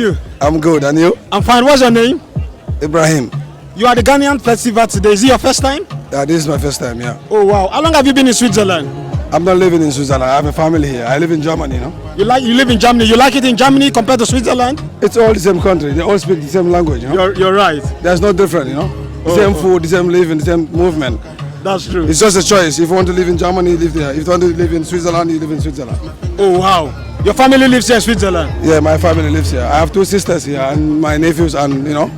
You? I'm good, and you? I'm fine. What's your name? Ibrahim. You are the Ghanaian festival today. Is it your first time? Yeah, this is my first time, yeah. Oh wow. How long have you been in Switzerland? I'm not living in Switzerland. I have a family here. I live in Germany, you know. You live in Germany. You like it in Germany compared to Switzerland? It's all the same country. They all speak the same language, you know. You're right. There's no different, you know. The same food, the same living, the same movement. That's true. It's just a choice. If you want to live in Germany, you live there. If you want to live in Switzerland, you live in Switzerland. Oh wow. Your family lives here in Switzerland? Yeah, my family lives here. I have 2 sisters here and my nephews, and you know,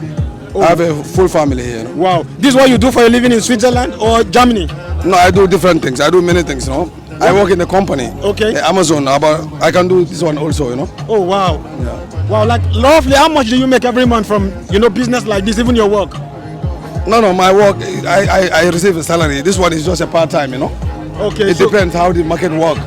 I have a full family here. You know? Wow. This is what you do for a living in Switzerland or Germany? No, I do different things. I do many things, you know. I work in a company. Okay. Amazon, but I can do this one also, you know. Oh wow. Yeah. Wow, like roughly how much do you make every month from, you know, business like this, even your work? No, my work, I receive a salary. This one is just a part-time, you know. Okay. It depends how the market work.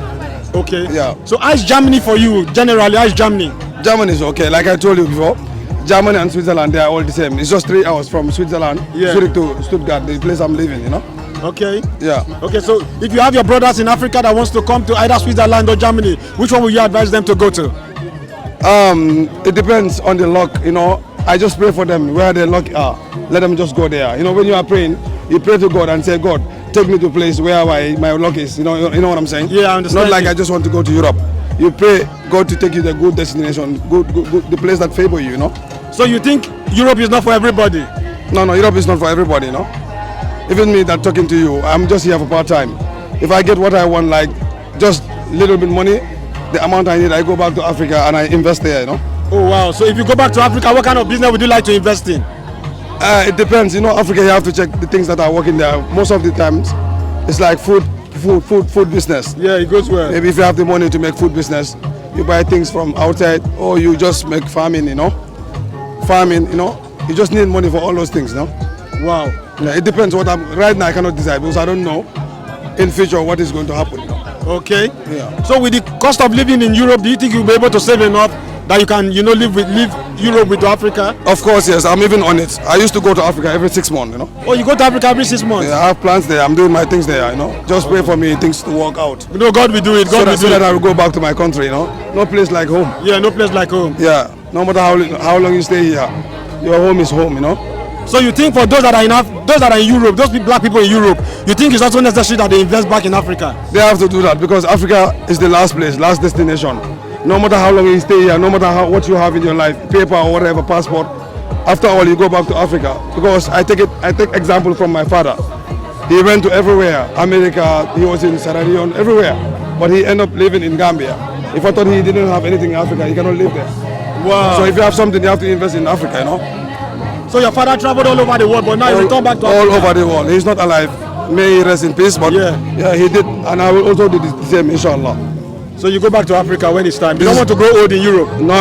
Okay. Yeah. So how is Germany for you, generally? How is Germany? Germany is okay. Like I told you before, Germany and Switzerland, they are all the same. It's just 3 hours from Switzerland, Zurich to Stuttgart, the place I'm living, you know. Okay. Yeah. Okay, so if you have your brothers in Africa that wants to come to either Switzerland or Germany, which one would you advise them to go to? It depends on the luck, you know. I just pray for them where their luck are. Let them just go there. You know, when you are praying, you pray to God and say, God, take me to a place where my luck is. You know what I'm saying? Yeah, I understand. Not like I just want to go to Europe. You pray God to take you to a good destination, good, the place that favor you, you know. So you think Europe is not for everybody? No, Europe is not for everybody, you know. Even me that talking to you, I'm just here for part-time. If I get what I want, like just little bit money, the amount I need, I go back to Africa and I invest there, you know. Oh wow, so if you go back to Africa, what kind of business would you like to invest in? It depends, you know. Africa, you have to check the things that are working there. Most of the times, it's like food business. Yeah, it goes well. Maybe if you have the money to make food business, you buy things from outside, or you just make farming, you know. Farming, you know. You just need money for all those things, you know. Wow. Yeah, it depends what right now I cannot decide because I don't know in future what is going to happen, you know. Okay. Yeah. So with the cost of living in Europe, do you think you'll be able to save enough that you can, you know, leave Europe with Africa? Of course, yes. I'm even on it. I used to go to Africa every 6 months, you know. Oh, you go to Africa every 6 months? Yeah, I have plans there. I'm doing my things there, you know. Just pray for me, things to work out. You know, God will do it. God will do it. So that I will go back to my country, you know. No place like home. Yeah, no place like home. Yeah. No matter how long you stay here, your home is home, you know. So you think for those that are in Europe, those black people in Europe, you think it's also necessary that they invest back in Africa? They have to do that because Africa is the last place, last destination. No matter how long you stay here, no matter what you have in your life, paper or whatever, passport, after all you go back to Africa. Because I take example from my father. He went to everywhere, America, he was in Sierra Leone, everywhere. But he ended up living in Gambia. If I thought he didn't have anything in Africa, he cannot live there. Wow. So if you have something, you have to invest in Africa, you know. So your father traveled all over the world, but now he returned back to Africa. All over the world. He's not alive. May he rest in peace, but yeah, he did. And I will also do the same, inshallah. So you go back to Africa when it's time. You don't want to grow old in Europe? No.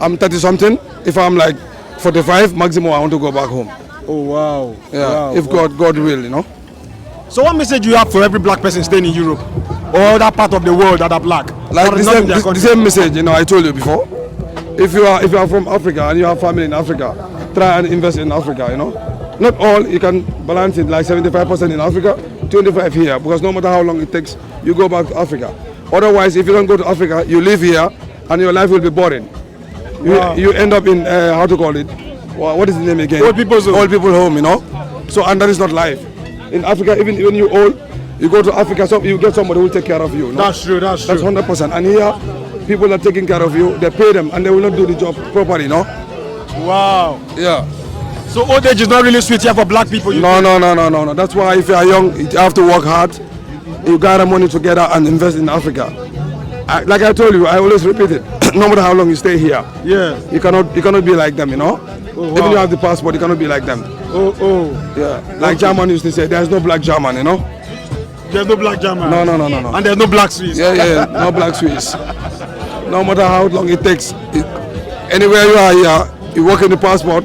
I'm 30 something. If I'm like 45 maximum, I want to go back home. Oh wow. Yeah. Wow. If God will, you know. So what message do you have for every black person staying in Europe or that part of the world that are black? Like the same message, you know, I told you before. If you are from Africa and you have family in Africa, try and invest in Africa, you know. Not all, you can balance it like 75% in Africa, 25% here, because no matter how long it takes, you go back to Africa. Otherwise, if you don't go to Africa, you live here and your life will be boring. You end up in, how to call it, what is the name again? Old people's home. Old people home, you know. So, and that is not life. In Africa, even when you're old, you go to Africa, so you get somebody who will take care of you. No? That's true. That's 100%. And here, people are taking care of you, they pay them and they will not do the job properly, no? Wow. Yeah. So old age is not really sweet here for black people? No. That's why if you are young, you have to work hard. You gather money together and invest in Africa. Like I told you, I always repeat it. No matter how long you stay here, you cannot be like them, you know? Oh, wow. Even if you have the passport, you cannot be like them. Yeah. Like German used to say, there's no black German, you know? There's no black German? No. And there's no black Swiss? Yeah, no black Swiss. No matter how long it takes. Anywhere you are here, you work in the passport,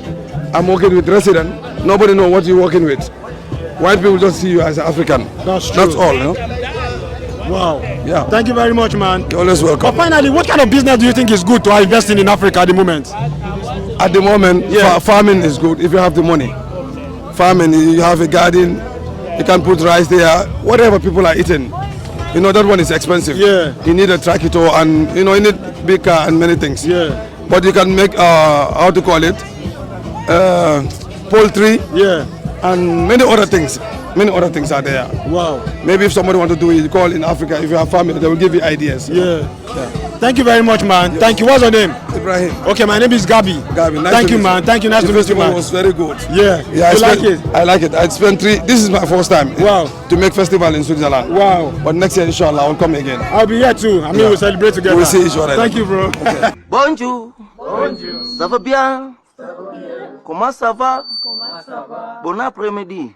I'm working with resident, nobody knows what you're working with. White people just see you as an African. That's true. That's all, you know? Wow. Yeah. Thank you very much, man. You're always welcome. But finally, what kind of business do you think is good to invest in Africa at the moment? At the moment, farming is good if you have the money. Farming, you have a garden, you can put rice there, whatever people are eating. You know, that one is expensive. Yeah. You need a tractor and, you know, you need big car and many things. Yeah. But you can make, how to call it, poultry. Yeah. And many other things. Many other things are there. Wow. Maybe if somebody want to do it, you call in Africa. If you have family, they will give you ideas. Yeah. Thank you very much, man. Yes. Thank you. What's your name? Ibrahim. Okay, my name is Gabi. Gabi, nice Thank to you, meet man. Thank you. Nice to meet you, man. The festival was very good. Yeah. Yeah. You like it? I like it. I spent this is my first time. Wow. To make festival in Switzerland. Wow. But next year, inshallah, I'll come again. I'll be here too. I mean, we'll celebrate together. We'll see each other. Thank you, bro. Okay. Bonjour. Bonjour. Ça va bien? Comment ça va? Bon après-midi.